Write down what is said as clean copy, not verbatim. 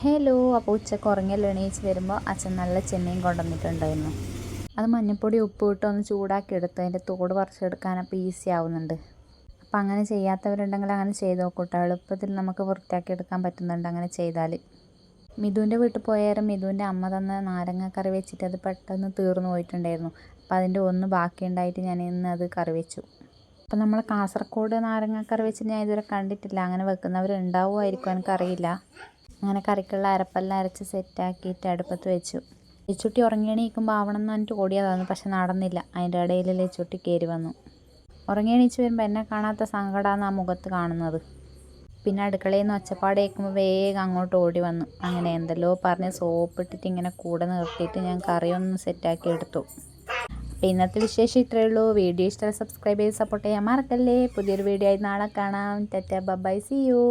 Hello. അപ്പോൾ ഉച്ചക്ക് ഉറങ്ങിയല്ലോ എണീച്ച് വരുമ്പോൾ അച്ഛൻ നല്ല ചെമ്മീൻ കൊണ്ടുവന്നിട്ടുണ്ടായിരുന്നു. അത് മഞ്ഞൾപ്പൊടി ഉപ്പ് ഇട്ട് ഒന്ന് ചൂടാക്കി എടുത്ത് അതിൻ്റെ തോട് പറിച്ചെടുക്കാൻ അപ്പോൾ ഈസി ആവുന്നുണ്ട്. അപ്പോൾ അങ്ങനെ ചെയ്യാത്തവരുണ്ടെങ്കിൽ അങ്ങനെ ചെയ്ത് നോക്കൂട്ടോ. എളുപ്പത്തിൽ നമുക്ക് വൃത്തിയാക്കി എടുക്കാൻ പറ്റുന്നുണ്ട് അങ്ങനെ ചെയ്താൽ. മിഥുവിൻ്റെ വീട്ടിൽ പോയാലും മിഥുവിൻ്റെ അമ്മ തന്ന നാരങ്ങക്കറി വെച്ചിട്ട് അത് പെട്ടെന്ന് തീർന്നു പോയിട്ടുണ്ടായിരുന്നു. അപ്പോൾ അതിൻ്റെ ഒന്ന് ബാക്കിയുണ്ടായിട്ട് ഞാൻ ഇന്ന് അത് കറി വെച്ചു. അപ്പോൾ നമ്മൾ കാസർഗോഡ് നാരങ്ങക്കറി വെച്ചിട്ട് ഞാൻ ഇതുവരെ കണ്ടിട്ടില്ല. അങ്ങനെ വെക്കുന്നവരുണ്ടാവുമായിരിക്കും, എനിക്കറിയില്ല. അങ്ങനെ കറിക്കുള്ള അരപ്പെല്ലാം അരച്ച് സെറ്റാക്കിയിട്ട് അടുപ്പത്ത് വെച്ചു. ലെച്ചുട്ടി ഉറങ്ങി എണീക്കുമ്പോൾ ആവണം എന്ന് പറഞ്ഞിട്ട് ഓടിയതാണ്, പക്ഷെ നടന്നില്ല. അതിൻ്റെ ഇടയിൽ ലെച്ചുട്ടി കയറി വന്നു. ഉറങ്ങി എണീച്ച് വരുമ്പോൾ എന്നെ കാണാത്ത സങ്കടമാണ് ആ മുഖത്ത് കാണുന്നത്. പിന്നെ അടുക്കളയിൽ നിന്ന് ഒച്ചപ്പാട് കേൾക്കുമ്പോൾ വേഗം അങ്ങോട്ട് ഓടി വന്നു. അങ്ങനെ എന്തെല്ലോ പറഞ്ഞ് സോപ്പിട്ടിട്ട് ഇങ്ങനെ കൂടെ നിർത്തിയിട്ട് ഞാൻ കറിയൊന്ന് സെറ്റാക്കി എടുത്തു. അപ്പോൾ ഇന്നത്തെ വിശേഷം ഇത്രയേ ഉള്ളൂ. വീഡിയോ ഇഷ്ടമായി സബ്സ്ക്രൈബ് ചെയ്ത് സപ്പോർട്ട് ചെയ്യാൻ മറക്കല്ലേ. പുതിയൊരു വീഡിയോ ആയി നാളെ കാണാം. Tata bye, see U.